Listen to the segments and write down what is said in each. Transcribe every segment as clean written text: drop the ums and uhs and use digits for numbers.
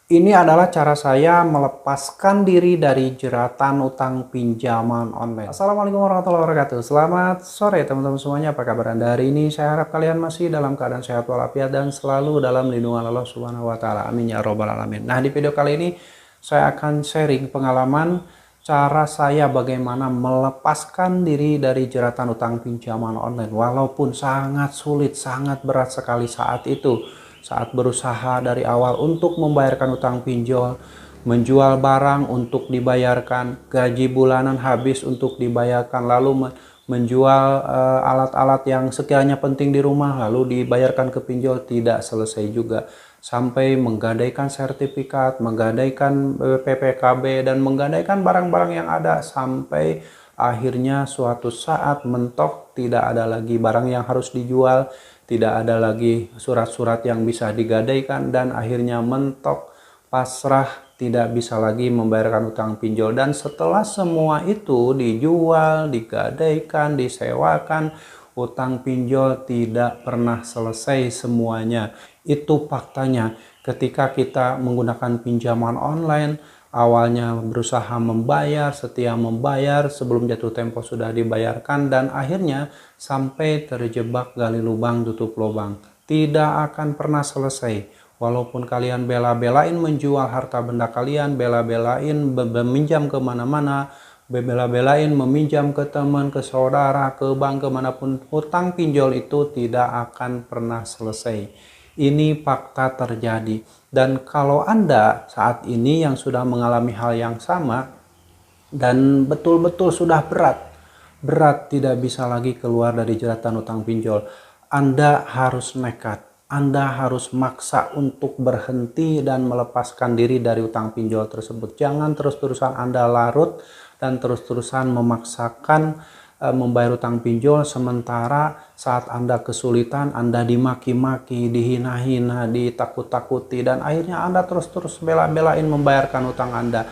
Ini adalah cara saya melepaskan diri dari jeratan utang pinjaman online. Assalamualaikum warahmatullahi wabarakatuh. Selamat sore teman-teman semuanya. Apa kabar Anda hari ini? Saya harap kalian masih dalam keadaan sehat walafiat dan selalu dalam lindungan Allah Subhanahu wa taala. Amin ya robbal alamin. Nah, di video kali ini saya akan sharing pengalaman cara saya bagaimana melepaskan diri dari jeratan utang pinjaman online walaupun sangat sulit, sangat berat sekali saat itu. Saat berusaha dari awal untuk membayarkan utang pinjol, menjual barang untuk dibayarkan, gaji bulanan habis untuk dibayarkan, lalu menjual alat-alat yang sekiranya penting di rumah, lalu dibayarkan ke pinjol, tidak selesai juga. Sampai menggadaikan sertifikat, menggadaikan PPKB, dan menggadaikan barang-barang yang ada, sampai akhirnya suatu saat mentok, tidak ada lagi barang yang harus dijual, tidak ada lagi surat-surat yang bisa digadaikan, dan akhirnya mentok, pasrah, tidak bisa lagi membayarkan utang pinjol. Dan setelah semua itu dijual, digadaikan, disewakan, utang pinjol tidak pernah selesai semuanya. Itu faktanya. Ketika kita menggunakan pinjaman online, awalnya berusaha membayar, setia membayar, sebelum jatuh tempo sudah dibayarkan, dan akhirnya sampai terjebak gali lubang tutup lubang. Tidak akan pernah selesai. Walaupun kalian bela-belain menjual harta benda kalian, bela-belain meminjam kemana-mana, bela-belain meminjam ke teman, ke saudara, ke bank, kemanapun, hutang pinjol itu tidak akan pernah selesai. Ini fakta terjadi. Dan kalau Anda saat ini yang sudah mengalami hal yang sama dan betul-betul sudah berat tidak bisa lagi keluar dari jeratan utang pinjol, Anda harus nekat. Anda harus maksa untuk berhenti dan melepaskan diri dari utang pinjol tersebut. Jangan terus-terusan Anda larut dan terus-terusan memaksakan membayar utang pinjol, sementara saat Anda kesulitan, Anda dimaki-maki, dihina-hina, ditakut-takuti, dan akhirnya Anda terus-terus bela-belain membayarkan utang Anda.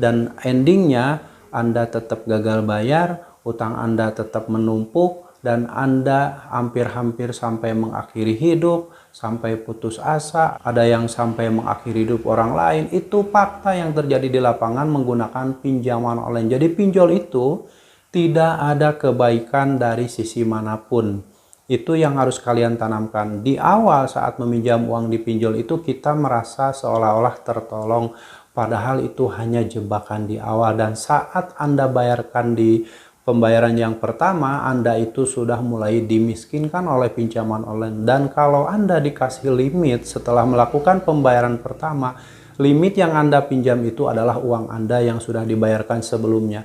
Dan endingnya Anda tetap gagal bayar, utang Anda tetap menumpuk, dan Anda hampir-hampir sampai mengakhiri hidup, sampai putus asa, ada yang sampai mengakhiri hidup orang lain. Itu fakta yang terjadi di lapangan menggunakan pinjaman online. Jadi pinjol itu tidak ada kebaikan dari sisi manapun. Itu yang harus kalian tanamkan. Di awal saat meminjam uang di pinjol itu kita merasa seolah-olah tertolong. Padahal itu hanya jebakan di awal. Dan saat Anda bayarkan di pembayaran yang pertama, Anda itu sudah mulai dimiskinkan oleh pinjaman online. Dan kalau Anda dikasih limit setelah melakukan pembayaran pertama, limit yang Anda pinjam itu adalah uang Anda yang sudah dibayarkan sebelumnya.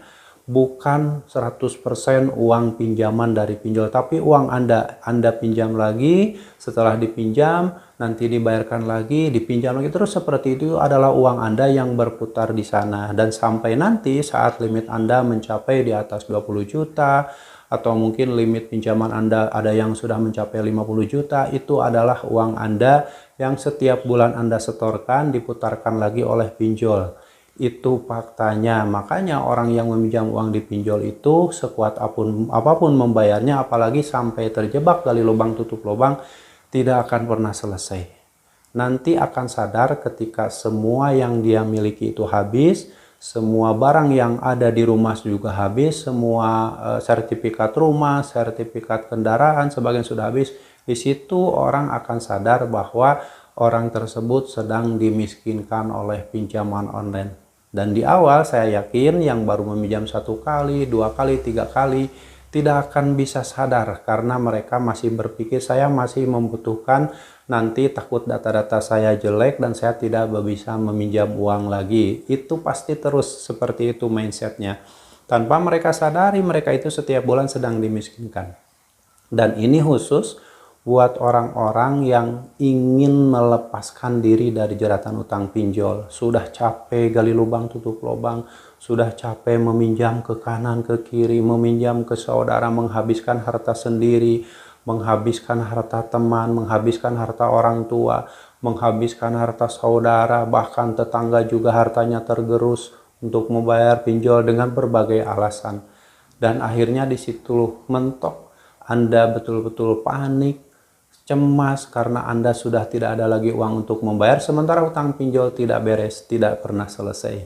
Bukan 100% uang pinjaman dari pinjol, tapi uang Anda pinjam lagi, setelah dipinjam nanti dibayarkan lagi, dipinjam lagi, terus seperti itu adalah uang Anda yang berputar di sana. Dan sampai nanti saat limit Anda mencapai di atas 20 juta atau mungkin limit pinjaman Anda ada yang sudah mencapai 50 juta, itu adalah uang Anda yang setiap bulan Anda setorkan diputarkan lagi oleh pinjol. Itu faktanya. Makanya orang yang meminjam uang di pinjol itu sekuat apapun membayarnya, apalagi sampai terjebak gali lubang tutup lubang, tidak akan pernah selesai. Nanti akan sadar ketika semua yang dia miliki itu habis, semua barang yang ada di rumah juga habis, semua sertifikat rumah, sertifikat kendaraan, sebagian sudah habis. Di situ orang akan sadar bahwa orang tersebut sedang dimiskinkan oleh pinjaman online. Dan di awal saya yakin yang baru meminjam 1 kali, 2 kali, 3 kali tidak akan bisa sadar karena mereka masih berpikir saya masih membutuhkan, nanti takut data-data saya jelek dan saya tidak bisa meminjam uang lagi. Itu pasti terus seperti itu mindsetnya. Tanpa mereka sadari mereka itu setiap bulan sedang dimiskinkan. Dan ini khusus buat orang-orang yang ingin melepaskan diri dari jeratan utang pinjol. Sudah capek gali lubang tutup lubang, sudah capek meminjam ke kanan ke kiri, meminjam ke saudara, menghabiskan harta sendiri, menghabiskan harta teman, menghabiskan harta orang tua, menghabiskan harta saudara, bahkan tetangga juga hartanya tergerus untuk membayar pinjol dengan berbagai alasan. Dan akhirnya di situ mentok, Anda betul-betul panik, cemas karena Anda sudah tidak ada lagi uang untuk membayar, sementara utang pinjol tidak beres, tidak pernah selesai.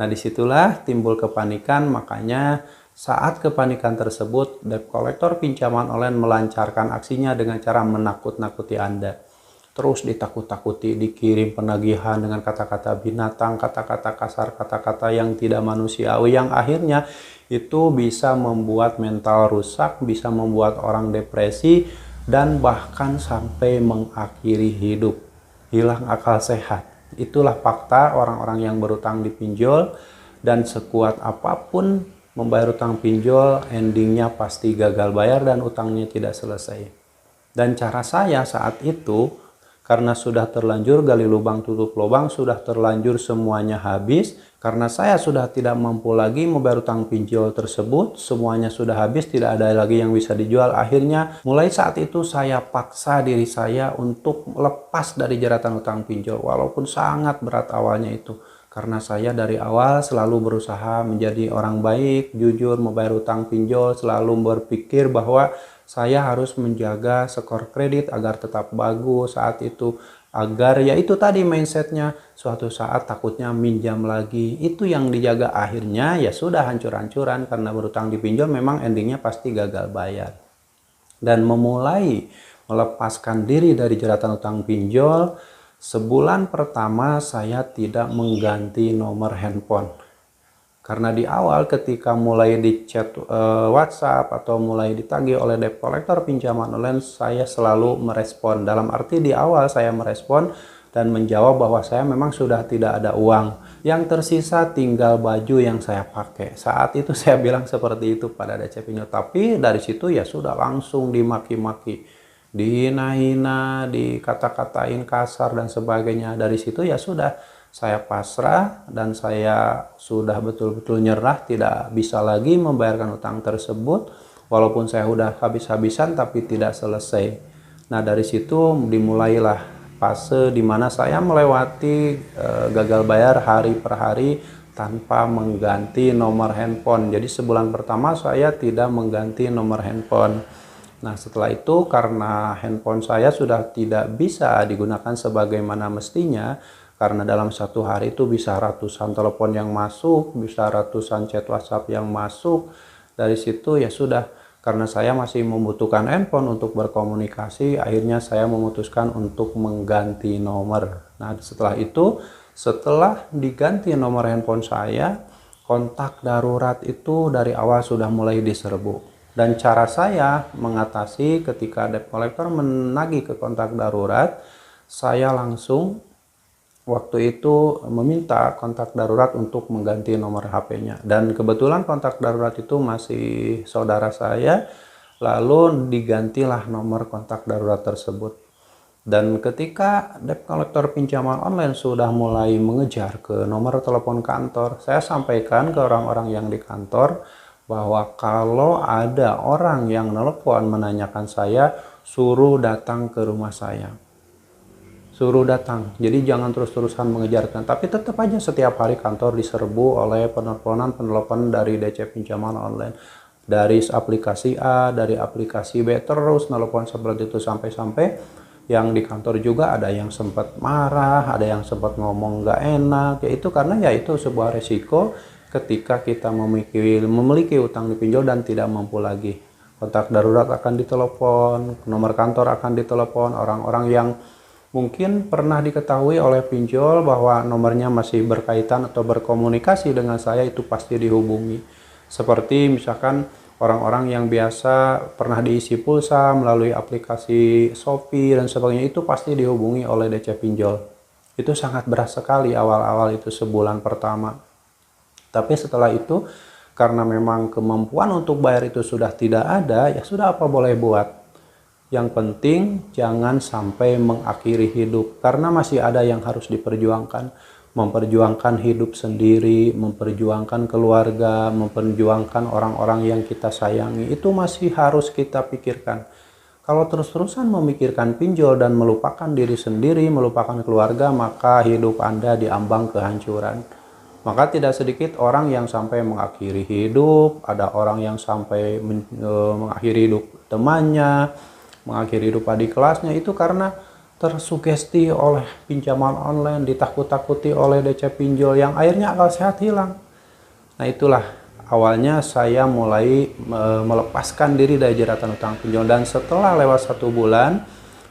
Nah, disitulah timbul kepanikan. Makanya saat kepanikan tersebut, debt collector pinjaman online melancarkan aksinya dengan cara menakut-nakuti Anda. Terus ditakut-takuti, dikirim penagihan dengan kata-kata binatang, kata-kata kasar, kata-kata yang tidak manusiawi, yang akhirnya itu bisa membuat mental rusak, bisa membuat orang depresi, dan bahkan sampai mengakhiri hidup, hilang akal sehat. Itulah fakta orang-orang yang berutang di pinjol, dan sekuat apapun membayar utang pinjol, endingnya pasti gagal bayar dan utangnya tidak selesai. Dan cara saya saat itu, karena sudah terlanjur gali lubang tutup lubang, sudah terlanjur semuanya habis, karena saya sudah tidak mampu lagi membayar utang pinjol tersebut, semuanya sudah habis, tidak ada lagi yang bisa dijual. Akhirnya mulai saat itu saya paksa diri saya untuk lepas dari jeratan utang pinjol, walaupun sangat berat awalnya itu. Karena saya dari awal selalu berusaha menjadi orang baik, jujur, membayar utang pinjol, selalu berpikir bahwa saya harus menjaga skor kredit agar tetap bagus saat itu, agar ya itu tadi mindsetnya, suatu saat takutnya minjam lagi, itu yang dijaga. Akhirnya ya sudah hancur-hancuran karena berutang di pinjol, memang endingnya pasti gagal bayar. Dan memulai melepaskan diri dari jeratan utang pinjol, sebulan pertama saya tidak mengganti nomor handphone. Karena di awal ketika mulai di chat WhatsApp atau mulai ditagih oleh debt collector pinjaman online, saya selalu merespon. Dalam arti di awal saya merespon dan menjawab bahwa saya memang sudah tidak ada uang. Yang tersisa tinggal baju yang saya pakai. Saat itu saya bilang seperti itu pada DC pinjol. Tapi dari situ ya sudah langsung dimaki-maki, dihina-hina, dikata-katain kasar dan sebagainya. Dari situ ya sudah, saya pasrah dan saya sudah betul-betul nyerah, tidak bisa lagi membayarkan utang tersebut. Walaupun saya udah habis-habisan tapi tidak selesai. Nah, dari situ dimulailah fase di mana saya melewati gagal bayar hari per hari tanpa mengganti nomor handphone. Jadi sebulan pertama saya tidak mengganti nomor handphone. Nah, setelah itu karena handphone saya sudah tidak bisa digunakan sebagaimana mestinya, karena dalam satu hari itu bisa ratusan telepon yang masuk, bisa ratusan chat WhatsApp yang masuk. Dari situ ya sudah, karena saya masih membutuhkan handphone untuk berkomunikasi, akhirnya saya memutuskan untuk mengganti nomor. Nah, setelah itu, setelah diganti nomor handphone saya, kontak darurat itu dari awal sudah mulai diserbu. Dan cara saya mengatasi ketika debt collector menagih ke kontak darurat, saya langsung waktu itu meminta kontak darurat untuk mengganti nomor HP-nya. Dan kebetulan kontak darurat itu masih saudara saya, lalu digantilah nomor kontak darurat tersebut. Dan ketika debt collector pinjaman online sudah mulai mengejar ke nomor telepon kantor, saya sampaikan ke orang-orang yang di kantor bahwa kalau ada orang yang nelpon menanyakan saya, suruh datang ke rumah saya. Suruh datang, jadi jangan terus-terusan mengejarkan. Tapi tetap aja setiap hari kantor diserbu oleh penelponan dari DC pinjaman online, dari aplikasi A, dari aplikasi B, terus nelpon seperti itu sampai-sampai yang di kantor juga ada yang sempat marah, ada yang sempat ngomong nggak enak. Ya itu karena ya itu sebuah resiko ketika kita memiliki utang di pinjol dan tidak mampu lagi. Kontak darurat akan ditelepon, nomor kantor akan ditelepon, orang-orang yang mungkin pernah diketahui oleh pinjol bahwa nomornya masih berkaitan atau berkomunikasi dengan saya itu pasti dihubungi. Seperti misalkan orang-orang yang biasa pernah diisi pulsa melalui aplikasi Shopee dan sebagainya, itu pasti dihubungi oleh DC pinjol. Itu sangat berat sekali awal-awal itu sebulan pertama. Tapi setelah itu karena memang kemampuan untuk bayar itu sudah tidak ada, ya sudah apa boleh buat. Yang penting jangan sampai mengakhiri hidup, karena masih ada yang harus diperjuangkan. Memperjuangkan hidup sendiri, memperjuangkan keluarga, memperjuangkan orang-orang yang kita sayangi, itu masih harus kita pikirkan. Kalau terus-terusan memikirkan pinjol dan melupakan diri sendiri, melupakan keluarga, maka hidup Anda diambang kehancuran. Maka tidak sedikit orang yang sampai mengakhiri hidup, ada orang yang sampai mengakhiri hidup temannya, mengakhiri hidup di kelasnya itu karena tersugesti oleh pinjaman online, ditakut-takuti oleh DC pinjol yang akhirnya akal sehat hilang. Nah itulah awalnya saya mulai melepaskan diri dari jeratan utang pinjol, dan setelah lewat 1 bulan,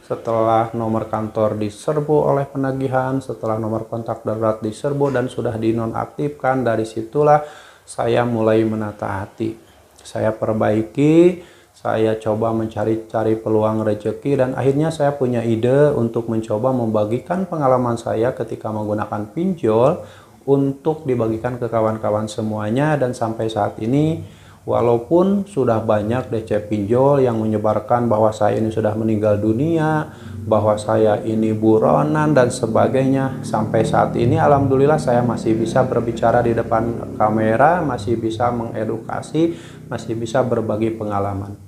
setelah nomor kantor diserbu oleh penagihan, setelah nomor kontak darurat diserbu dan sudah dinonaktifkan, dari situlah saya mulai menata hati. Saya perbaiki, saya coba mencari-cari peluang rezeki, dan akhirnya saya punya ide untuk mencoba membagikan pengalaman saya ketika menggunakan pinjol untuk dibagikan ke kawan-kawan semuanya. Dan sampai saat ini, walaupun sudah banyak DC pinjol yang menyebarkan bahwa saya ini sudah meninggal dunia, bahwa saya ini buronan dan sebagainya, sampai saat ini alhamdulillah saya masih bisa berbicara di depan kamera, masih bisa mengedukasi, masih bisa berbagi pengalaman.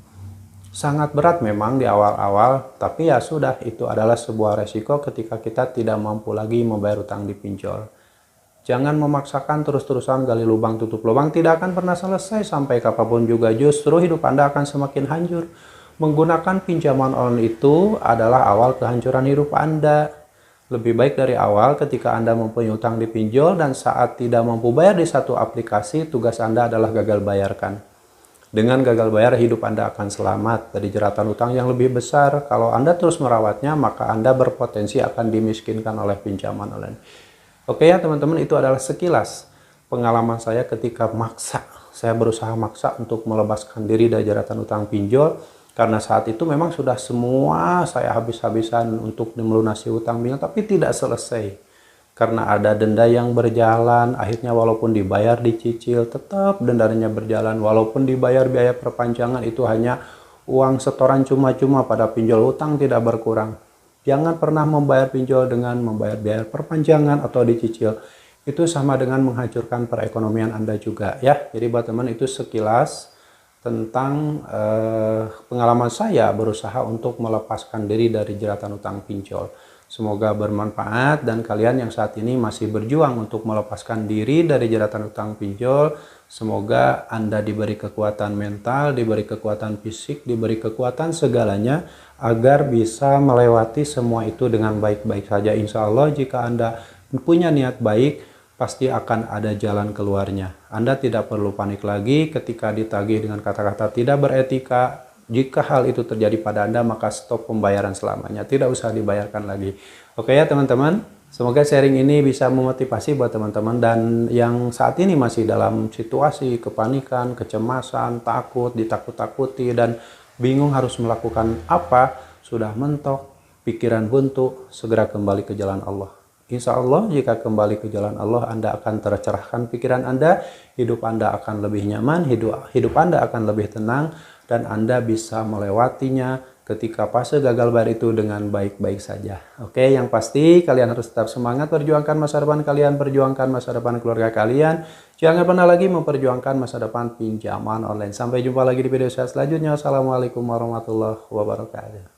Sangat berat memang di awal-awal, tapi ya sudah, itu adalah sebuah resiko ketika kita tidak mampu lagi membayar utang di pinjol. Jangan memaksakan terus-terusan gali lubang tutup lubang, tidak akan pernah selesai sampai kapanpun juga, justru hidup Anda akan semakin hancur. Menggunakan pinjaman online itu adalah awal kehancuran hidup Anda. Lebih baik dari awal ketika Anda mempunyai utang di pinjol dan saat tidak mampu bayar di satu aplikasi, tugas Anda adalah gagal bayarkan. Dengan gagal bayar, hidup Anda akan selamat dari jeratan utang yang lebih besar. Kalau Anda terus merawatnya, maka Anda berpotensi akan dimiskinkan oleh pinjaman online. Oke ya teman-teman, itu adalah sekilas pengalaman saya ketika saya berusaha maksa untuk melepaskan diri dari jeratan utang pinjol. Karena saat itu memang sudah semua saya habis-habisan untuk melunasi utang pinjol, tapi tidak selesai. Karena ada denda yang berjalan, akhirnya walaupun dibayar dicicil, tetap dendanya berjalan. Walaupun dibayar biaya perpanjangan, itu hanya uang setoran cuma-cuma, pada pinjol utang tidak berkurang. Jangan pernah membayar pinjol dengan membayar biaya perpanjangan atau dicicil. Itu sama dengan menghancurkan perekonomian Anda juga ya. Jadi buat teman, itu sekilas tentang pengalaman saya berusaha untuk melepaskan diri dari jeratan utang pinjol. Semoga bermanfaat, dan kalian yang saat ini masih berjuang untuk melepaskan diri dari jeratan utang pinjol, semoga Anda diberi kekuatan mental, diberi kekuatan fisik, diberi kekuatan segalanya agar bisa melewati semua itu dengan baik-baik saja. Insya Allah jika Anda punya niat baik, pasti akan ada jalan keluarnya. Anda tidak perlu panik lagi ketika ditagih dengan kata-kata tidak beretika. Jika hal itu terjadi pada Anda, maka stop pembayaran selamanya. Tidak usah dibayarkan lagi. Oke ya teman-teman. Semoga sharing ini bisa memotivasi buat teman-teman. Dan yang saat ini masih dalam situasi kepanikan, kecemasan, takut, ditakut-takuti, dan bingung harus melakukan apa, sudah mentok, pikiran buntu, segera kembali ke jalan Allah. Insya Allah jika kembali ke jalan Allah, Anda akan tercerahkan pikiran Anda, hidup Anda akan lebih nyaman, hidup Anda akan lebih tenang, dan Anda bisa melewatinya ketika fase gagal bayar itu dengan baik-baik saja. Oke, yang pasti kalian harus tetap semangat perjuangkan masa depan kalian, perjuangkan masa depan keluarga kalian. Jangan pernah lagi memperjuangkan masa depan pinjaman online. Sampai jumpa lagi di video saya selanjutnya. Assalamualaikum warahmatullahi wabarakatuh.